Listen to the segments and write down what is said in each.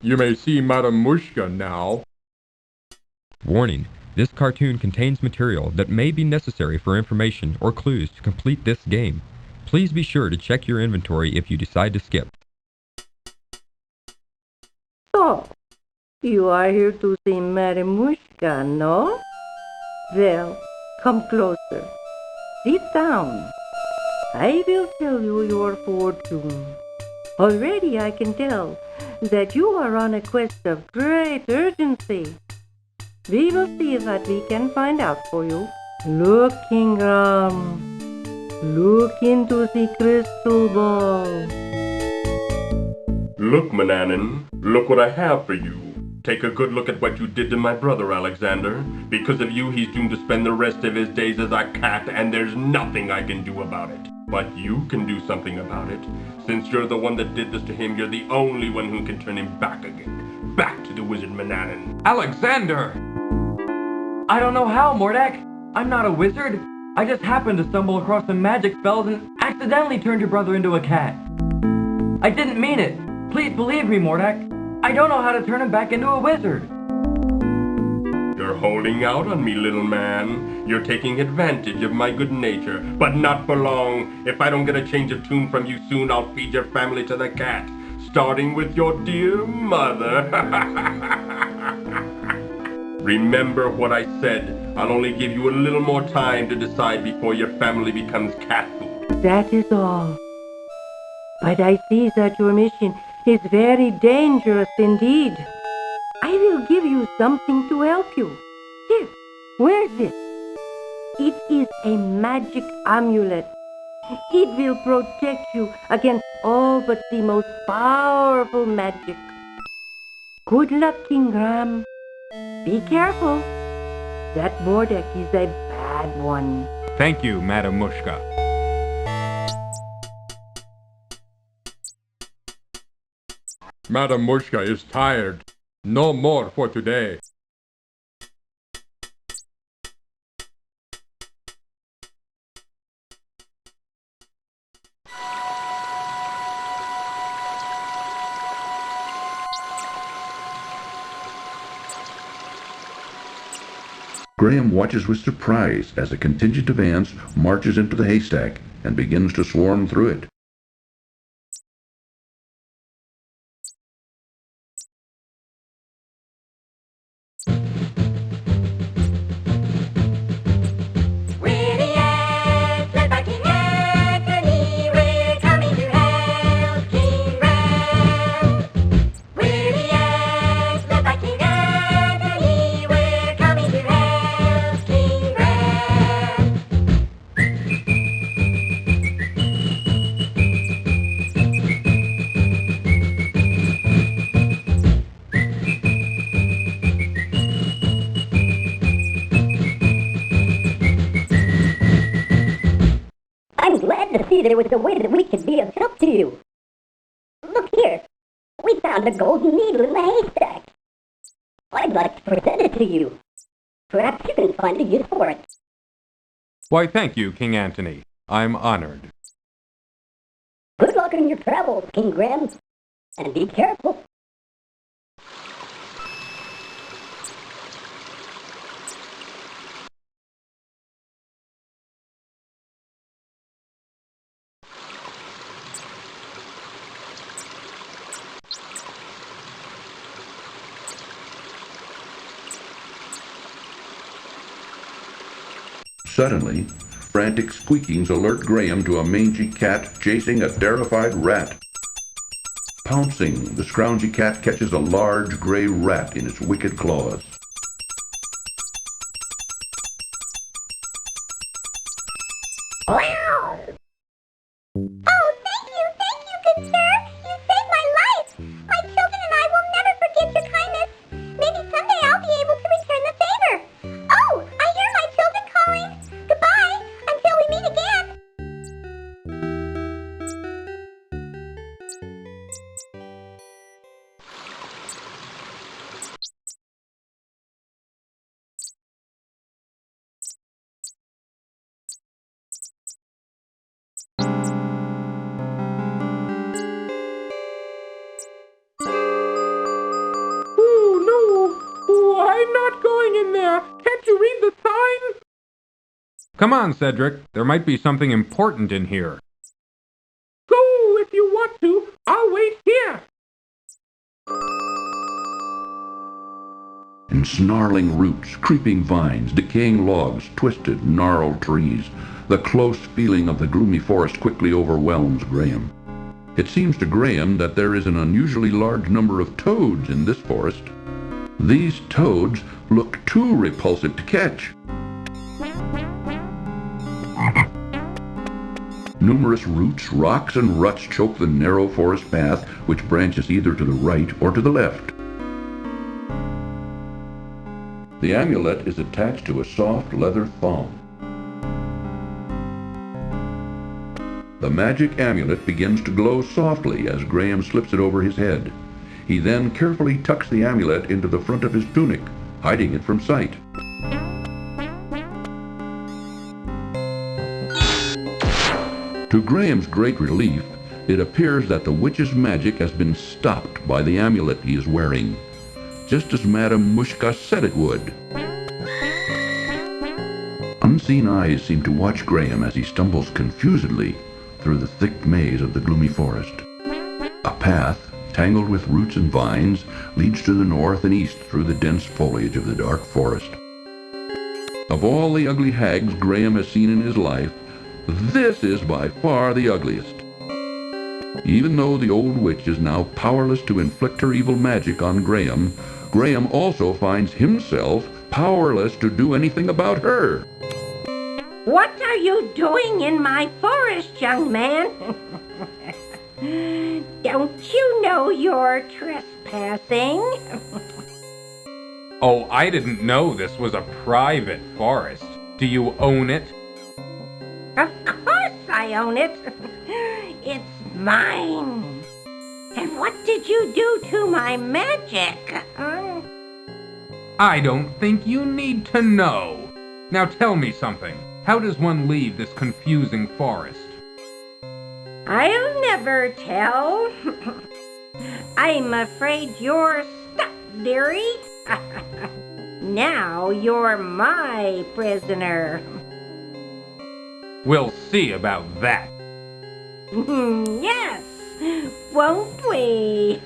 You may see Madame Mushka now. Warning: this cartoon contains material that may be necessary for information or clues to complete this game. Please be sure to check your inventory if you decide to skip. So, you are here to see Marimushka, no? Well, come closer. Sit down. I will tell you your fortune. Already I can tell that you are on a quest of great urgency. We will see what we can find out for you. Look, Ingram. Look into the crystal ball. Look, Mananan, look what I have for you. Take a good look at what you did to my brother, Alexander. Because of you, he's doomed to spend the rest of his days as a cat, and there's nothing I can do about it. But you can do something about it. Since you're the one that did this to him, you're the only one who can turn him back again. Back to the wizard Mananan. Alexander! I don't know how, Mordak. I'm not a wizard. I just happened to stumble across some magic spells and accidentally turned your brother into a cat. I didn't mean it. Please believe me, Mordak. I don't know how to turn him back into a wizard. You're holding out on me, little man. You're taking advantage of my good nature, but not for long. If I don't get a change of tune from you soon, I'll feed your family to the cat, starting with your dear mother. Remember what I said. I'll only give you a little more time to decide before your family becomes cat food. That is all. But I see that your mission is very dangerous indeed. I will give you something to help you. Here, wear this. It is a magic amulet. It will protect you against all but the most powerful magic. Good luck, King Ram. Be careful. That Mordek is a bad one. Thank you, Madam Mushka. Madame Mushka is tired. No more for today. Graham watches with surprise as a contingent of ants marches into the haystack and begins to swarm through it. I'm glad to see there was a way that we could be of help to you. Look here. We found a golden needle in the haystack. I'd like to present it to you. Perhaps you can find a use for it. Why, thank you, King Antony. I'm honored. Good luck in your travels, King Graham. And be careful. Suddenly, frantic squeakings alert Graham to a mangy cat chasing a terrified rat. Pouncing, the scroungy cat catches a large gray rat in its wicked claws. Come on, Cedric. There might be something important in here. Go if you want to. I'll wait here. And snarling roots, creeping vines, decaying logs, twisted, gnarled trees, the close feeling of the gloomy forest quickly overwhelms Graham. It seems to Graham that there is an unusually large number of toads in this forest. These toads look too repulsive to catch. Numerous roots, rocks, and ruts choke the narrow forest path, which branches either to the right or to the left. The amulet is attached to a soft leather thong. The magic amulet begins to glow softly as Graham slips it over his head. He then carefully tucks the amulet into the front of his tunic, hiding it from sight. To Graham's great relief, it appears that the witch's magic has been stopped by the amulet he is wearing, just as Madame Mushka said it would. Unseen eyes seem to watch Graham as he stumbles confusedly through the thick maze of the gloomy forest. A path, tangled with roots and vines, leads to the north and east through the dense foliage of the dark forest. Of all the ugly hags Graham has seen in his life, this is by far the ugliest. Even though the old witch is now powerless to inflict her evil magic on Graham, Graham also finds himself powerless to do anything about her. What are you doing in my forest, young man? Don't you know you're trespassing? Oh, I didn't know this was a private forest. Do you own it? Of course I own it. It's mine. And what did you do to my magic? I don't think you need to know. Now tell me something. How does one leave this confusing forest? I'll never tell. I'm afraid you're stuck, dearie. Now you're my prisoner. We'll see about that. Yes, won't we?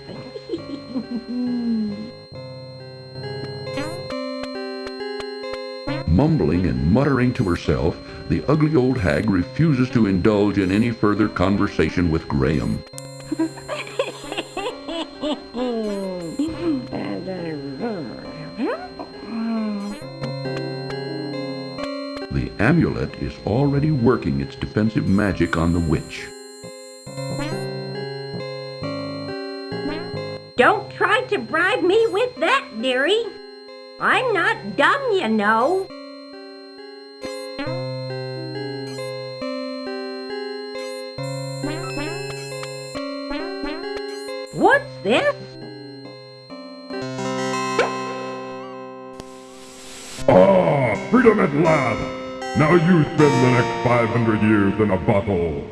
Mumbling and muttering to herself, the ugly old hag refuses to indulge in any further conversation with Graham. The amulet is already working its defensive magic on the witch. Don't try to bribe me with that, dearie. I'm not dumb, you know. What's this? Ah, freedom at last! Now you spend the next 500 years in a bottle.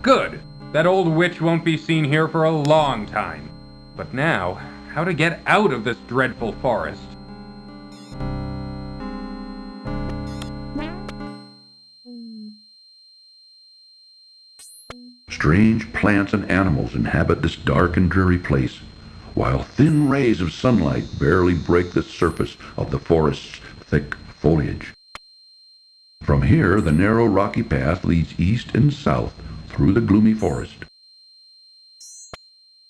Good. That old witch won't be seen here for a long time. But now, how to get out of this dreadful forest? Strange plants and animals inhabit this dark and dreary place, while thin rays of sunlight barely break the surface of the forest's thick foliage. From here, the narrow rocky path leads east and south through the gloomy forest.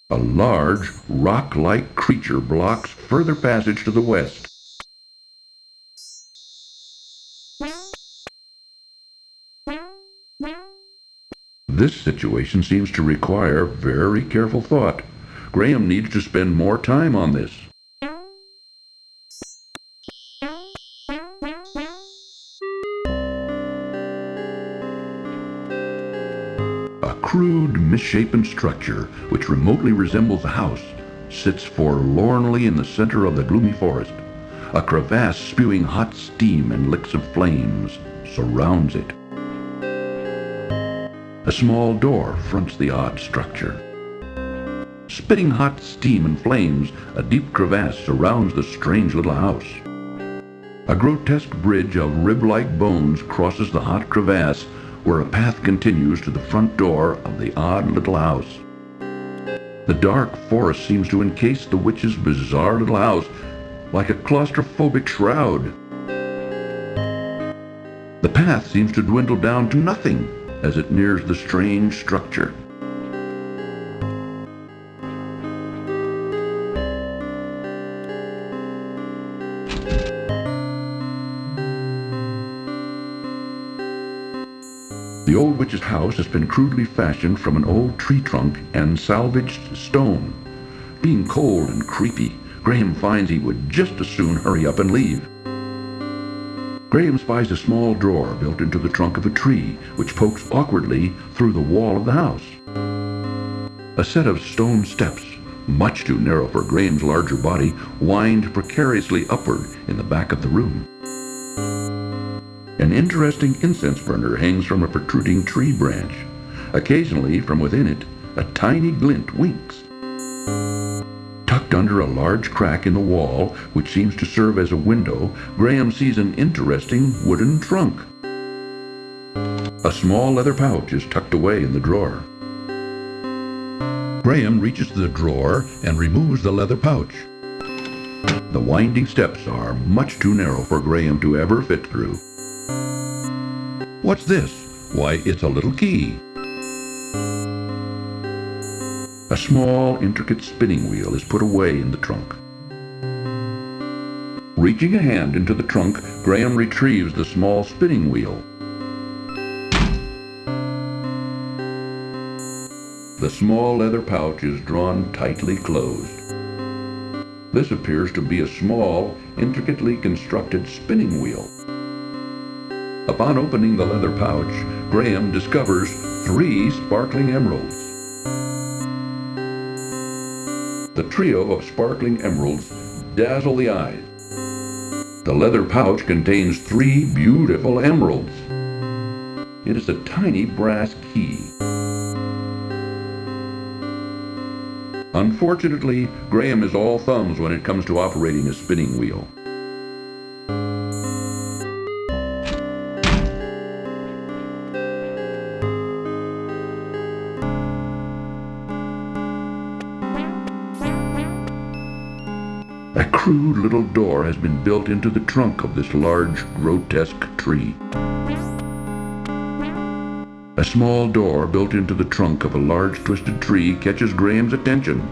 A large, rock-like creature blocks further passage to the west. This situation seems to require very careful thought. Graham needs to spend more time on this. A crude, misshapen structure, which remotely resembles a house, sits forlornly in the center of the gloomy forest. A crevasse spewing hot steam and licks of flames surrounds it. A small door fronts the odd structure. Spitting hot steam and flames, a deep crevasse surrounds the strange little house. A grotesque bridge of rib-like bones crosses the hot crevasse, where a path continues to the front door of the odd little house. The dark forest seems to encase the witch's bizarre little house like a claustrophobic shroud. The path seems to dwindle down to nothing as it nears the strange structure. The old witch's house has been crudely fashioned from an old tree trunk and salvaged stone. Being cold and creepy, Graham finds he would just as soon hurry up and leave. Graham spies a small drawer built into the trunk of a tree, which pokes awkwardly through the wall of the house. A set of stone steps, much too narrow for Graham's larger body, wind precariously upward in the back of the room. An interesting incense burner hangs from a protruding tree branch. Occasionally, from within it, a tiny glint winks. Tucked under a large crack in the wall, which seems to serve as a window, Graham sees an interesting wooden trunk. A small leather pouch is tucked away in the drawer. Graham reaches the drawer and removes the leather pouch. The winding steps are much too narrow for Graham to ever fit through. What's this? Why, it's a little key. A small, intricate spinning wheel is put away in the trunk. Reaching a hand into the trunk, Graham retrieves the small spinning wheel. The small leather pouch is drawn tightly closed. This appears to be a small, intricately constructed spinning wheel. Upon opening the leather pouch, Graham discovers 3 sparkling emeralds. The trio of sparkling emeralds dazzle the eyes. The leather pouch contains 3 beautiful emeralds. It is a tiny brass key. Unfortunately, Graham is all thumbs when it comes to operating a spinning wheel. A crude little door has been built into the trunk of this large, grotesque tree. A small door built into the trunk of a large twisted tree catches Graham's attention.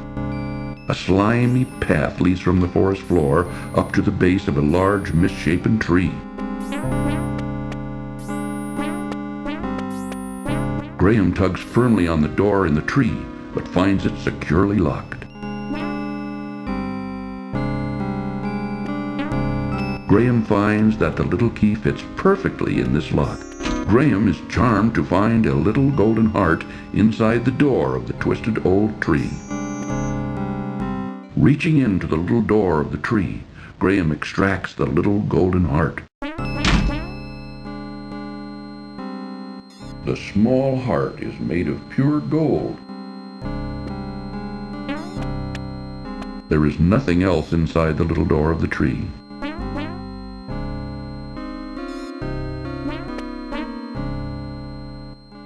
A slimy path leads from the forest floor up to the base of a large, misshapen tree. Graham tugs firmly on the door in the tree, but finds it securely locked. Graham finds that the little key fits perfectly in this lock. Graham is charmed to find a little golden heart inside the door of the twisted old tree. Reaching into the little door of the tree, Graham extracts the little golden heart. The small heart is made of pure gold. There is nothing else inside the little door of the tree.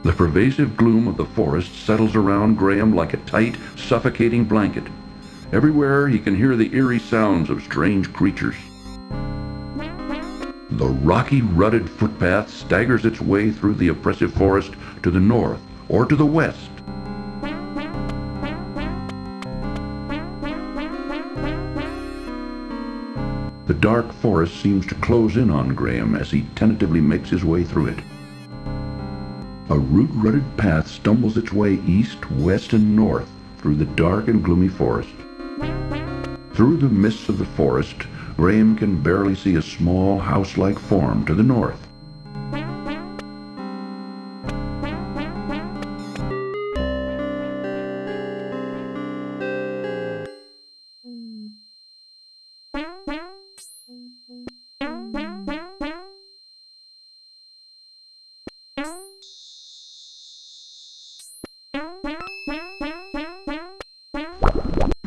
The pervasive gloom of the forest settles around Graham like a tight, suffocating blanket. Everywhere he can hear the eerie sounds of strange creatures. The rocky, rutted footpath staggers its way through the oppressive forest to the north or to the west. The dark forest seems to close in on Graham as he tentatively makes his way through it. A root-rutted path stumbles its way east, west, and north through the dark and gloomy forest. Through the mists of the forest, Graham can barely see a small house-like form to the north.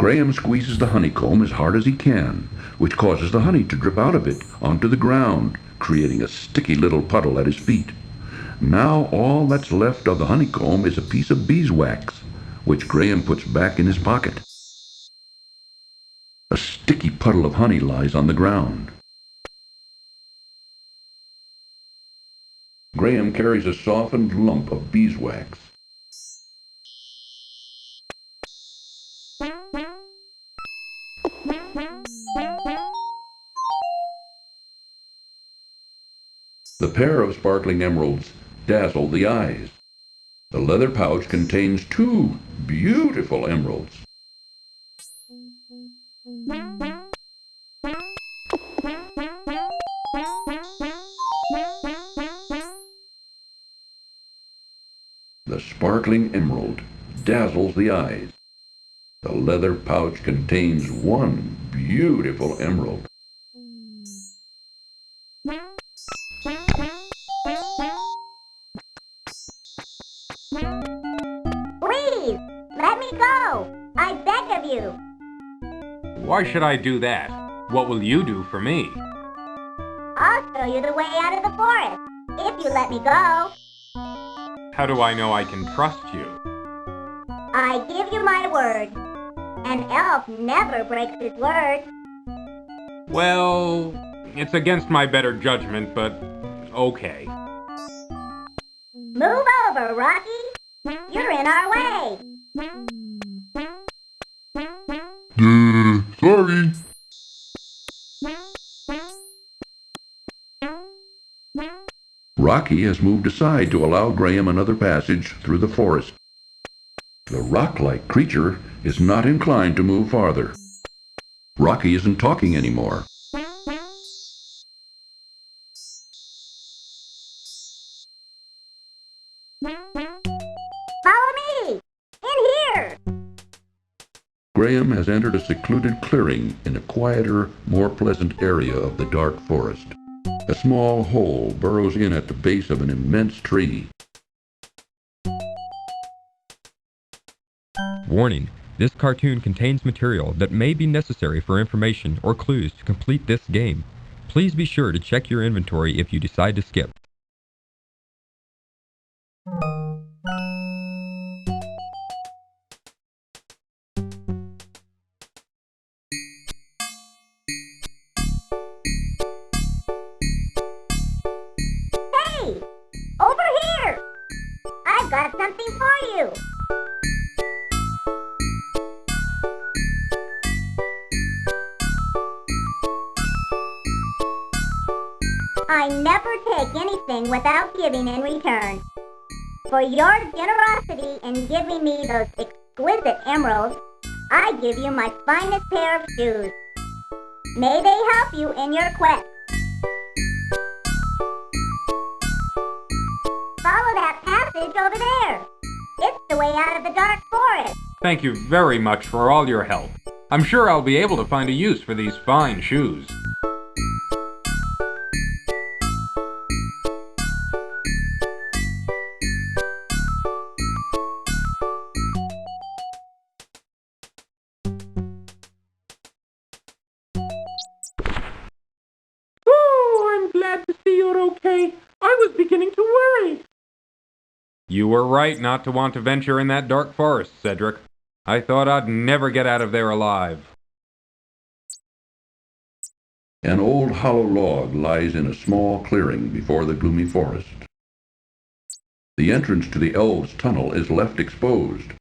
Graham squeezes the honeycomb as hard as he can, which causes the honey to drip out of it onto the ground, creating a sticky little puddle at his feet. Now all that's left of the honeycomb is a piece of beeswax, which Graham puts back in his pocket. A sticky puddle of honey lies on the ground. Graham carries a softened lump of beeswax. The pair of sparkling emeralds dazzle the eyes. The leather pouch contains 2 beautiful emeralds. The sparkling emerald dazzles the eyes. The leather pouch contains 1 beautiful emerald. Please, let me go! I beg of you! Why should I do that? What will you do for me? I'll show you the way out of the forest, if you let me go. How do I know I can trust you? I give you my word. An elf never breaks his word. Well, it's against my better judgment, but okay. Move over, Rocky. You're in our way. Sorry. Rocky has moved aside to allow Graham another passage through the forest. The rock-like creature is not inclined to move farther. Rocky isn't talking anymore. Follow me! In here! Graham has entered a secluded clearing in a quieter, more pleasant area of the dark forest. A small hole burrows in at the base of an immense tree. Warning: this cartoon contains material that may be necessary for information or clues to complete this game. Please be sure to check your inventory if you decide to skip. Hey! Over here! I've got something for you. I never take anything without giving in return. For your generosity in giving me those exquisite emeralds, I give you my finest pair of shoes. May they help you in your quest. Follow that passage over there. It's the way out of the dark forest. Thank you very much for all your help. I'm sure I'll be able to find a use for these fine shoes. Oh, I'm glad to see you're okay. I was beginning to worry. You were right not to want to venture in that dark forest, Cedric. I thought I'd never get out of there alive. An old hollow log lies in a small clearing before the gloomy forest. The entrance to the elves' tunnel is left exposed.